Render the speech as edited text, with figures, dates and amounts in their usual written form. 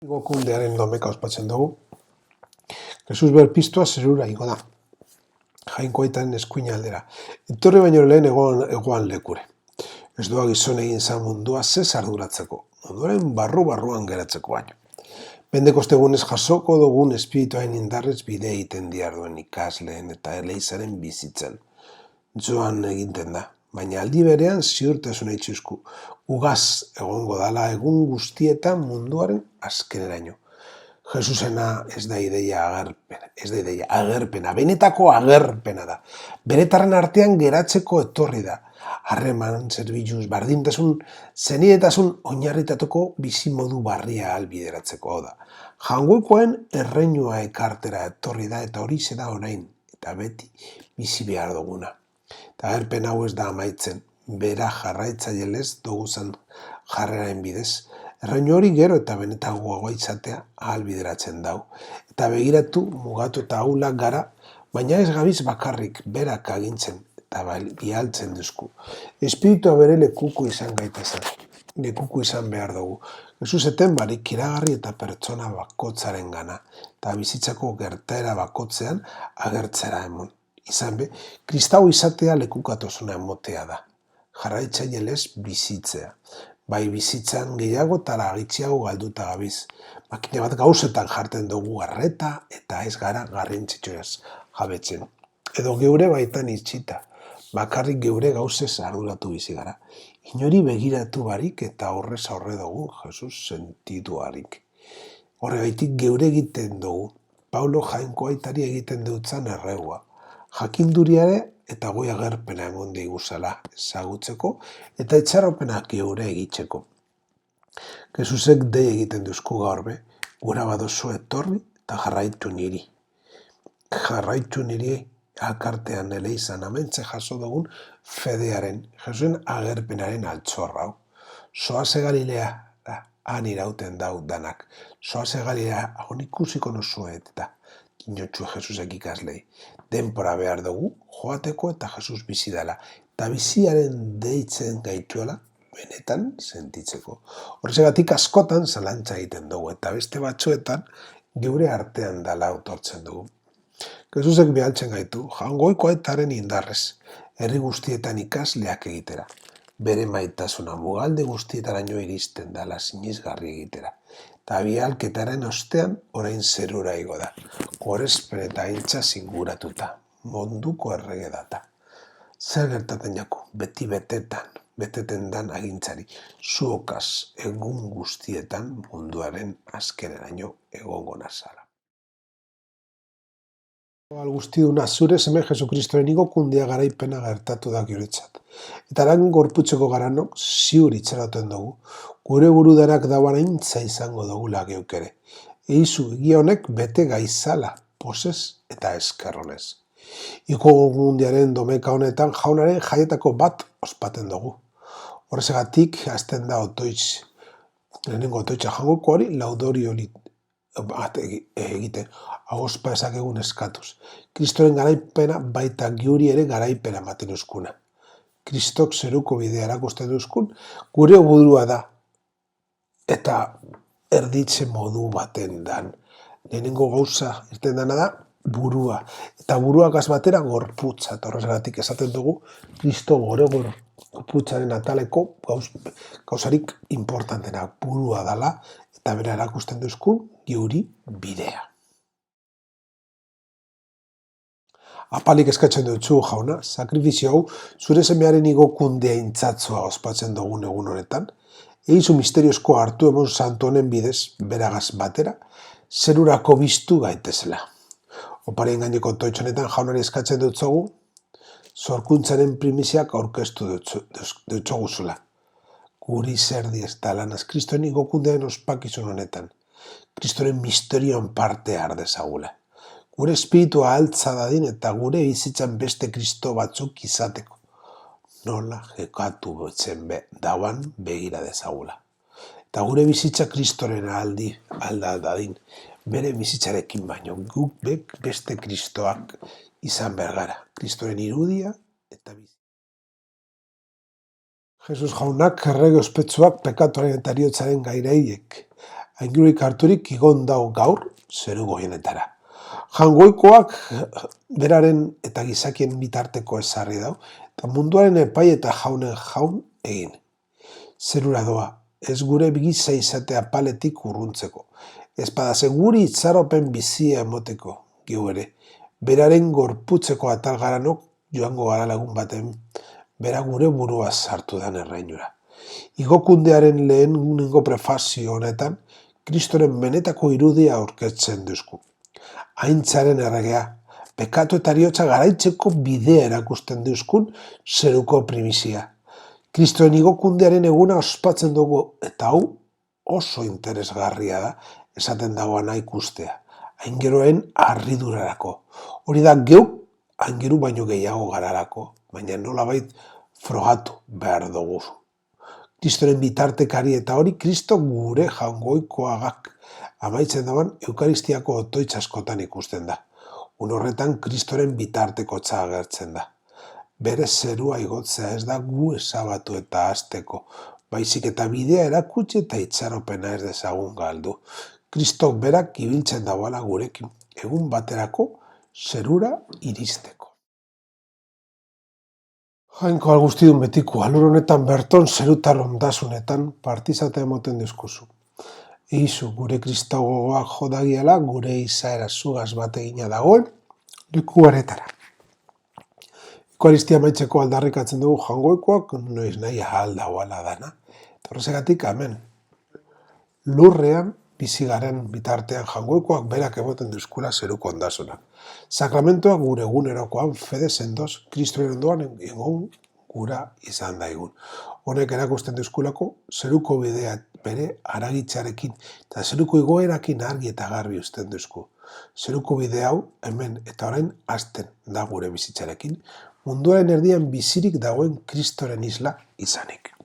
Gokundearen domeka ospatzen dugu. Jesus berpistua zerura igo da. Jainkoaitaren eskuin aldera. Etorri baino lehen egoan lekure. Ez doa gizon egin zan mundua zez arduratzeko. Munduaren barruan geratzeko baino. Pentekostegunez jasoko dugun espirituaren indarrez bide egiten diarduen ikasleen eta eleizaren bizitzen. Joan eginten da. Baina aldi berean ziurtasuna itxuzku. Ugaz egongo dala egun guztietan munduaren azkeneraino. Jesusena ez da ideia agerpena, benetako agerpena da. Beretarren artean geratzeko etorri da. Harreman, zerbituz, bardintasun, zenidetasun oinarritateko bizimodu barria ahalbideratzeko da. Jangoikoen erreinua ekartera etorri da eta hori da orain, eta beti bizi behar duguna. Eta agerpen hau ez da amaitzen, bera jarraitzailez duguzan jarreraren bidez. Erreinu hori gero eta benetagoa izatea ahalbideratzen dau. Eta begiratu, mugatu eta ahulak gara, baina ez gabiz bakarrik berak agintzen eta bialtzen duzku. Espiritua bere lekuko izan gaitezen, lekuko izan behar dugu. Jesus barik iragarri eta pertsona bakotzaren gana, eta bizitzako gertaera bakotzean agertzera emon. Izan be, kristau izatea lekukatosuna emotea da. Jarraitzailez bizitzea. Bai bizitzan gehiago eta lagitxiago galduta gabiz. Makine bat gauzetan jarten dugu arreta eta ez gara garrantzitsuaz jabetzen. Edo geure baitan itxita, bakarrik geure gauzez arduratu bizi gara. Inori begiratu barik eta horrez aurre dugu Jesus sentituarik. Horregaitik geure egiten dugu. Paulo jainkoaitari egiten dutzan erregua. Jakinduriare eta goi agerpena egon diguzala ezagutzeko eta etxarropenak geure egitzeko. Jesusek dei egiten duzku gaur be, gura badozu etorri eta jarraitu niri. Jarraitu niri alkartean eleizan amentze jaso dugun fedearen, Jesusen agerpenaren altxorra hau. Zoaze Galilea, han irauten dau danak. Zoaze Galilea, hon ikusiko nozuet eta inotxue Jesusek ikaslei. Denpora behar dugu, joateko eta Jesus bizi dela. Eta biziaren deitzen gaituela, benetan sentitzeko. Horregatik askotan zalantza egiten dugu, eta beste batzuetan geure artean dala autortzen dugu. Jesusek behaltzen gaitu, jangoikoaitaren indarrez, herri guztietan ikasleak egitera. Bere maitasuna mugalde guztietaraino iristen dala sinizgarri egitera. Eta bialketaren ostean orain zerura igo da. Gorespen eta intza zinguratuta, munduko errege data. Zer gertaten jako, beti beteten dan agintzari, zuokaz egun guztietan munduaren azkeneraino egongo nazala. Guztiuna zure seme Jesukristoren igokundea garaipena gertatu da guretzat. Eta eran gorputzeko garanok ziur itxeraten dugu, gure burudarak dauan aintza izango dugula geukere. Eizu, egia honek bete gaizala, posez eta eskerronez. Iko mundiaren domeka honetan jaunaren jaietako bat ospaten dugu. Horregatik, azten da otoitz. Lehenengo otoitza jangoko hori laudorio egiten, agospa ezakegun eskatuz. Kristoren garaipena baita giuri ere garaipena ematen euskuna. Kristok zeruko bidea erakusten duzkun, gure burua da. Eta erditze modu baten dan. Lehenengo gauza irten dana da, burua. Eta buruak batera gorputza. Eta horregatik esaten dugu, Kristo gore gorputzaren ataleko gauzarik importantena burua dala, eta bera erakusten duzkun, geuri bidea. Apalik eskatzen dutzu jauna, sakrifizio hau zure semearen igokundea intzatzua ospatzen dugun egun honetan, eizu misteriozko hartu emon santu honen bidez, beragaz batera, zerurako biztu gaitezela. Oparien gaineko toitzonetan jaunari eskatzen dutzogu, zorkuntzaren primiziak aurkeztu dutzoguzula. Guri zer diez talanaz Kristoren igokundean ospakizun honetan. Kristoren misterioan parte ardezagula. Gure espiritua altza dadin eta gure bizitzan beste Kristo batzuk izateko. Nola jekatu betzen dauan begira dezagula. Eta gure bizitza Kristoren alda dadin. Bere bizitzarekin baino guk beste Kristoak izan bergara. Kristoren irudia eta bizitza. Jesus jaunak errege ospetsuak pekatuaren eta heriotzaren gairaiek aingerurik harturik igon dau gaur zeru goienetara. Jangoikoak beraren eta gizakien bitarteko ezarri dau, eta munduaren epai eta jaunen jaun egin. Zerura doa, ez gure giza izatea paletik urruntzeko. Ez badase guri itxaropen bizia emoteko, giu ere, beraren gorputzeko atal garanok joango gara lagun baten, bera gure burua sartu dan errainura. Igokundearen lehenengo prefazio honetan, Kristoren benetako irudia aurketzen duzku. Aintzaren erregea, pekatu eta eriotza garaitzeko bidea erakusten duzkun zeruko primizia. Kristoren igokundearen eguna ospatzen dugu eta hau oso interesgarria da esaten dagoana ikustea. Aingeroen harridurarako. Hori da geuk aingeru baino gehiago gararako, baina nolabait frogatu behar dugu. Kristoren bitartekari eta hori Kristo gure jangoikoagak amaitzen dagoen Eukaristiako otoitz askotan ikusten da. Horretan Kristoren bitartekotza agertzen da. Bere zerua igotzea ez da gu ezabatu eta hasteko, baizik eta bidea erakutsi eta itxaropena ez dezagun galdu. Kristok berak ibiltzen dagoela gurekin, egun baterako zerura iristeko. Jainko guztidun betiko, alur honetan berton zerutar ondasunetan partizatea emoten dizkuzu. Izu gure kristagoak jodagiela gure izaera zugaz bat egina dagoen lekuaretara. Eukaristia maitzeko aldarrikatzen dugu jangoikoak noiz nahi ahal dagoela dana. Horregatik hemen lurrean bizigaren bitartean jangoikoak berak emoten duzkula zeruko ondasunak. Sakramentoak gure egunerokoan fede sendoz Kristoren ondoan egon gura izan daigun. Honek erakusten duzkulako zeruko bidea bere aragitzarekin eta zeruko igoerakin argi eta garbi uzten duzku. Zeruko bide hau hemen eta orain hasten da gure bizitzarekin, munduaren erdian bizirik dagoen Kristoren isla izanik.